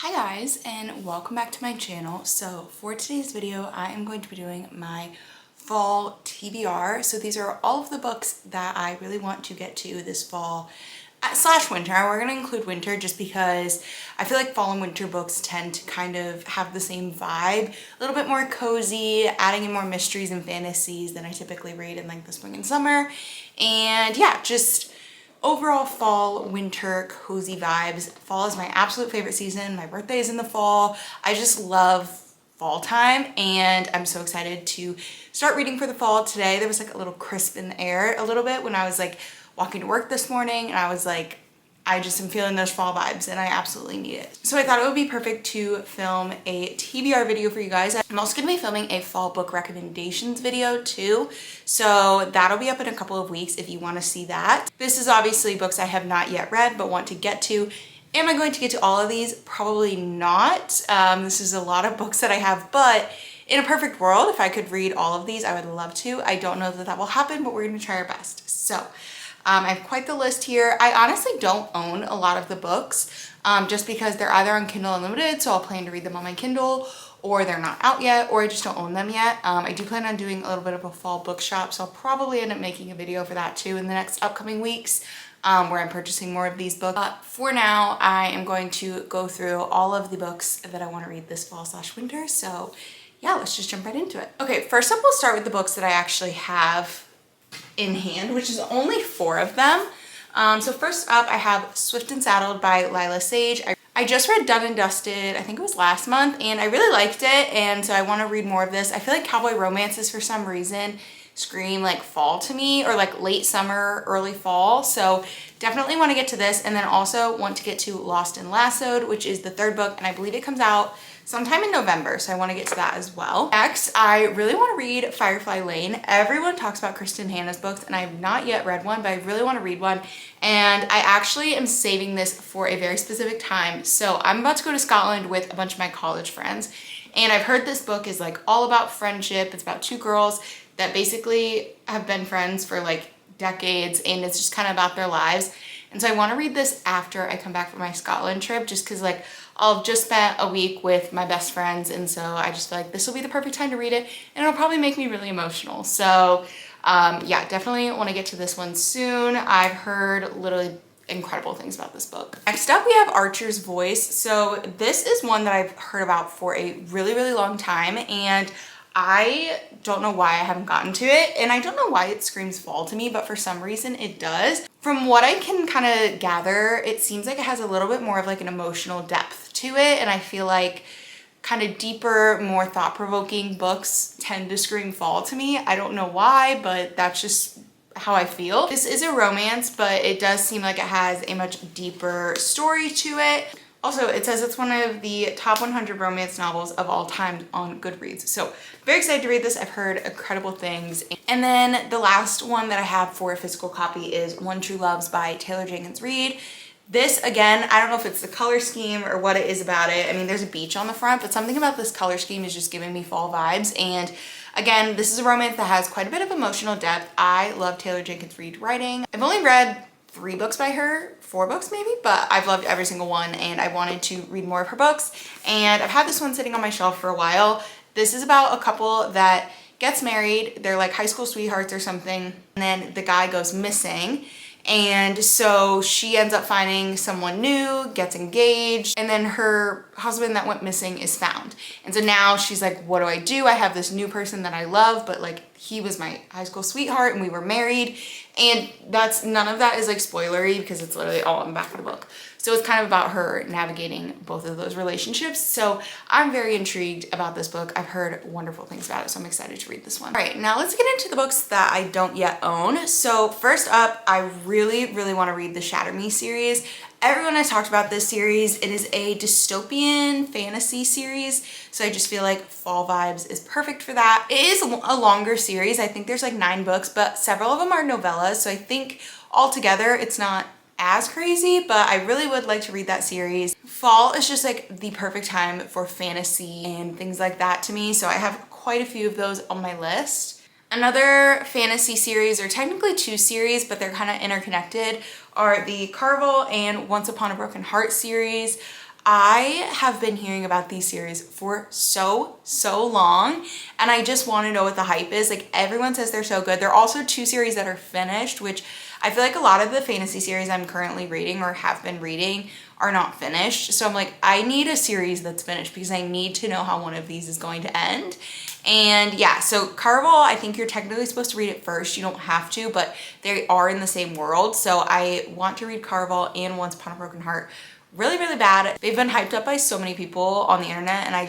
Hi guys, and welcome back to my channel. So for today's video I am going to be doing my fall TBR. So these are all of the books that I really want to get to this fall slash winter. We're going to include winter just because I feel like fall and winter books tend to kind of have the same vibe, a little bit more cozy, adding in more mysteries and fantasies than I typically read in like the spring and summer. And yeah, just overall fall, winter, cozy vibes. Fall is my absolute favorite season. My birthday is in the fall. I just love fall time and I'm so excited to start reading for the fall. Today there was like a little crisp in the air a little bit when I was like walking to work this morning, and I was like, I just am feeling those fall vibes and I absolutely need it. So I thought it would be perfect to film a TBR video for you guys. I'm also going to be filming a fall book recommendations video too. So that'll be up in a couple of weeks if you want to see that. This is obviously books I have not yet read but want to get to. Am I going to get to all of these? Probably not. This is a lot of books that I have, but in a perfect world, if I could read all of these, I would love to. I don't know that that will happen, but we're going to try our best. So I have quite the list here. I honestly don't own a lot of the books just because they're either on Kindle Unlimited, so I'll plan to read them on my Kindle, or they're not out yet, or I just don't own them yet. I do plan on doing a little bit of a fall bookshop, so I'll probably end up making a video for that too in the next upcoming weeks where I'm purchasing more of these books. But for now, I am going to go through all of the books that I want to read this fall slash winter. So yeah, let's just jump right into it. Okay, first up, we'll start with the books that I actually have in hand, which is only 4 of them. So first up, I have Swift and Saddled by Lila Sage. I just read Done and Dusted, I think it was last month, and I really liked it, and so I want to read more of this. I feel like cowboy romances for some reason scream like fall to me, or like late summer, early fall. So definitely want to get to this, and then also want to get to Lost and Lassoed, which is the 3rd book, and I believe it comes out sometime in November, so I want to get to that as well. Next, I really want to read Firefly Lane. Everyone talks about Kristen Hanna's books, and I have not yet read one, but I really want to read one, and I actually am saving this for a very specific time. So I'm about to go to Scotland with a bunch of my college friends, and I've heard this book is like all about friendship. It's about 2 girls that basically have been friends for like decades, and it's just kind of about their lives. And so I want to read this after I come back from my Scotland trip, just because like I'll just spent a week with my best friends, and so I just feel like this will be the perfect time to read it, and it'll probably make me really emotional. So yeah, definitely want to get to this one soon. I've heard literally incredible things about this book. Next up, we have Archer's Voice. So this is one that I've heard about for a really, really long time, and I don't know why I haven't gotten to it, and I don't know why it screams fall to me, but for some reason it does. From what I can kind of gather, it seems like it has a little bit more of like an emotional depth to it, and I feel like kind of deeper, more thought-provoking books tend to scream fall to me. I don't know why, but that's just how I feel. This is a romance, but it does seem like it has a much deeper story to it. Also, it says it's one of the top 100 romance novels of all time on Goodreads. So very excited to read this. I've heard incredible things. And then the last one that I have for a physical copy is One True Loves by Taylor Jenkins Reid. This, again, I don't know if it's the color scheme or what it is about it. I mean, there's a beach on the front, but something about this color scheme is just giving me fall vibes. And again, this is a romance that has quite a bit of emotional depth. I love Taylor Jenkins Reid writing. I've only read 3 books by her, 4 books maybe, but I've loved every single one, and I wanted to read more of her books, and I've had this one sitting on my shelf for a while. This is about a couple that gets married. They're like high school sweethearts or something, and then the guy goes missing, and so she ends up finding someone new, gets engaged, and then her husband that went missing is found. And so now she's like, what do I do? I have this new person that I love, but like he was my high school sweetheart and we were married. And that's, none of that is like spoilery because it's literally all in the back of the book. So it's kind of about her navigating both of those relationships. So I'm very intrigued about this book. I've heard wonderful things about it, so I'm excited to read this one. All right, now let's get into the books that I don't yet own. So first up, I really, really want to read the Shatter Me series. Everyone has talked about this series. It is a dystopian fantasy series, so I just feel like fall vibes is perfect for that. It is a longer series. I think there's like 9 books, but several of them are novellas, so I think altogether it's not as crazy, but I really would like to read that series. Fall is just like the perfect time for fantasy and things like that to me, so I have quite a few of those on my list. Another fantasy series, or technically 2 series, but they're kind of interconnected, are the Carvel and Once Upon a Broken Heart series. I have been hearing about these series for so long, and I just want to know what the hype is. Like, everyone says they're so good. There are also 2 series that are finished, which I feel like a lot of the fantasy series I'm currently reading or have been reading are not finished. So I'm like, I need a series that's finished because I need to know how one of these is going to end. And yeah, so Caraval, I think you're technically supposed to read it first. You don't have to, but they are in the same world. So I want to read Caraval and Once Upon a Broken Heart really, really bad. They've been hyped up by so many people on the internet, and I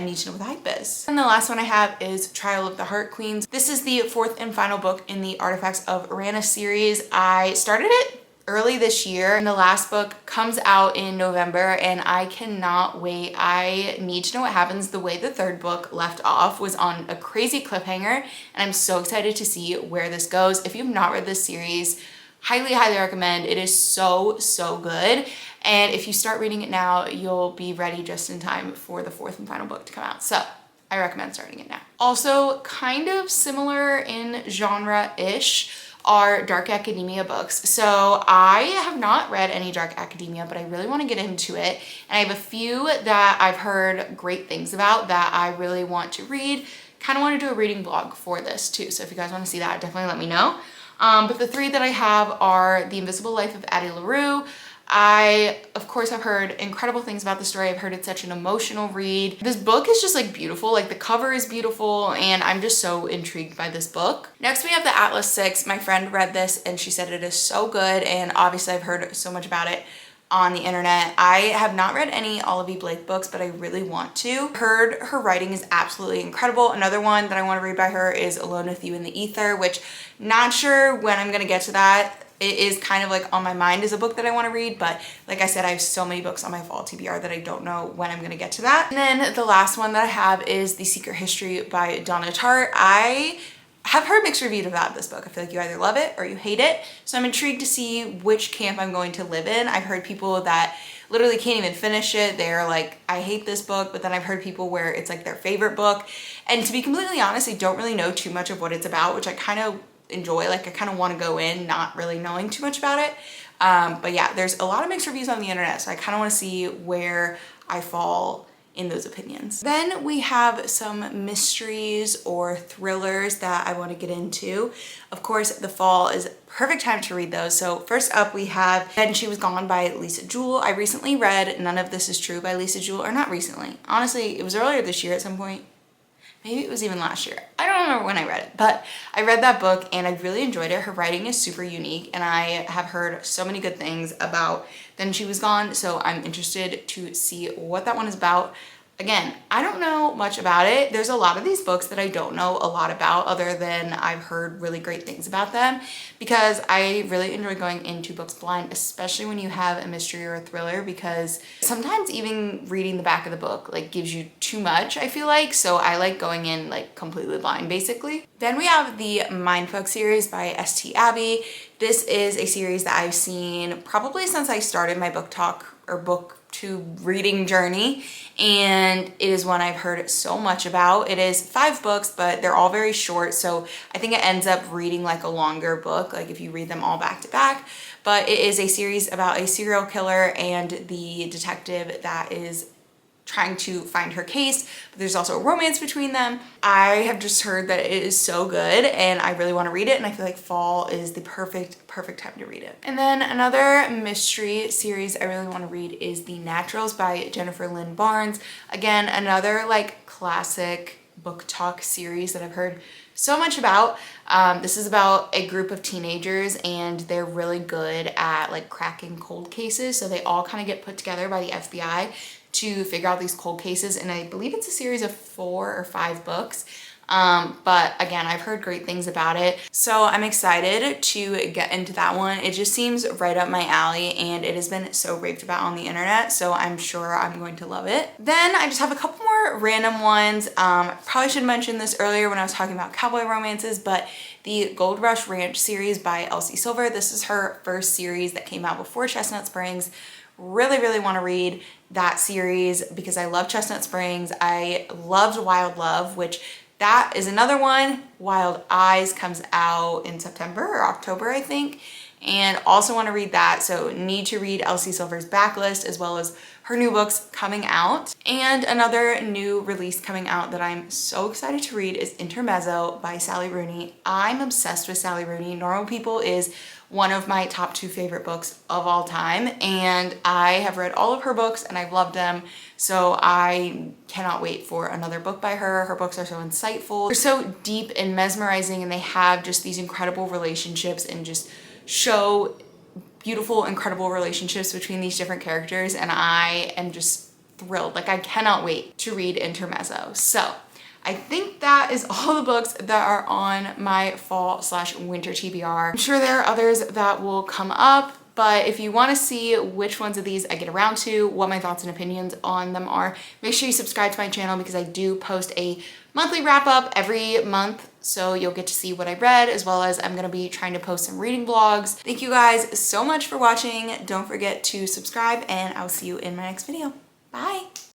need to know what the hype is. And the last one I have is Trial of the Heart Queens. This is the 4th and final book in the Artifacts of Uranus series. I started it early this year, and the last book comes out in November, and I cannot wait. I need to know what happens. The way the 3rd book left off was on a crazy cliffhanger, and I'm so excited to see where this goes. If you've not read this series, highly recommend. It is so good, and if you start reading it now, you'll be ready just in time for the 4th and final book to come out. So I recommend starting it now. Also, kind of similar in genre-ish are Dark Academia books. So I have not read any Dark Academia, but I really want to get into it, and I have a few that I've heard great things about that I really want to read. Kind of want to do a reading vlog for this too, so if you guys want to see that, definitely let me know. But the 3 that I have are The Invisible Life of Addie LaRue. I, of course, have heard incredible things about the story. I've heard it's such an emotional read. This book is just like beautiful. Like, the cover is beautiful, and I'm just so intrigued by this book. Next, we have The Atlas Six. My friend read this and she said it is so good, and obviously I've heard so much about it on the internet. I have not read any Olivia Blake books, but I really want to. Heard her writing is absolutely incredible. Another one that I want to read by her is Alone with You in the Ether, which not sure when I'm gonna get to that. It is kind of like on my mind as a book that I want to read, but like I said, I have so many books on my fall TBR that I don't know when I'm gonna get to that. And then the last one that I have is The Secret History by Donna Tartt. I have heard mixed reviews about this book. I feel like you either love it or you hate it. So I'm intrigued to see which camp I'm going to live in. I've heard people that literally can't even finish it. They're like, I hate this book, but then I've heard people where it's like their favorite book. And to be completely honest, I don't really know too much of what it's about, which I kind of enjoy. Like, I kind of want to go in not really knowing too much about it. But yeah, there's a lot of mixed reviews on the internet, so I kind of want to see where I fall in those opinions. Then we have some mysteries or thrillers that I want to get into. Of course, the fall is perfect time to read those. So first up, we have Then She Was Gone by Lisa Jewell. I recently read None of This Is True by Lisa Jewell, or not recently. Honestly, it was earlier this year at some point. Maybe it was even last year. I don't remember when I read it, but I read that book and I really enjoyed it. Her writing is super unique, and I have heard so many good things about Then She Was Gone, so I'm interested to see what that one is about. Again, I don't know much about it. There's a lot of these books that I don't know a lot about, other than I've heard really great things about them, because I really enjoy going into books blind, especially when you have a mystery or a thriller, because sometimes even reading the back of the book like gives you too much, I feel like. So I like going in like completely blind, basically. Then we have the Mindfuck series by S.T. Abbey. This is a series that I've seen probably since I started my book talk or book to reading journey, and it is one I've heard so much about. It is 5 books, but they're all very short, so I think it ends up reading like a longer book, like if you read them all back to back. But it is a series about a serial killer and the detective that is trying to find her case, but there's also a romance between them. I have just heard that it is so good, and I really want to read it, and I feel like fall is the perfect time to read it. And then another mystery series I really want to read is The Naturals by Jennifer Lynn Barnes. Again, another like classic book talk series that I've heard so much about. This is about a group of teenagers, and they're really good at like cracking cold cases, so they all kind of get put together by the FBI to figure out these cold cases, and I believe it's a series of 4 or 5 books. But again, I've heard great things about it, so I'm excited to get into that one. It just seems right up my alley, and it has been so raved about on the internet, so I'm sure I'm going to love it. Then I just have a couple more random ones. Probably should mention this earlier when I was talking about cowboy romances, but the Gold Rush Ranch series by Elsie Silver. This is her first series that came out before Chestnut Springs. Really want to read that series because I love Chestnut Springs. I loved Wild Love, which that is another one. Wild Eyes comes out in September or October, I think, and also want to read that. So need to read Elsie Silver's Backlist as well as her new books coming out. And another new release coming out that I'm so excited to read is Intermezzo by Sally Rooney. I'm obsessed with Sally Rooney. Normal People is one of my top 2 favorite books of all time, and I have read all of her books and I've loved them, so I cannot wait for another book by her. Her books are so insightful, they're so deep and mesmerizing, and they have just these incredible relationships and just show beautiful, incredible relationships between these different characters, and I am just thrilled. Like, I cannot wait to read Intermezzo. So I think that is all the books that are on my fall/winter TBR. I'm sure there are others that will come up, but if you want to see which ones of these I get around to, what my thoughts and opinions on them are, make sure you subscribe to my channel because I do post a monthly wrap up every month, so you'll get to see what I read, as well as I'm going to be trying to post some reading vlogs. Thank you guys so much for watching. Don't forget to subscribe, and I'll see you in my next video. Bye!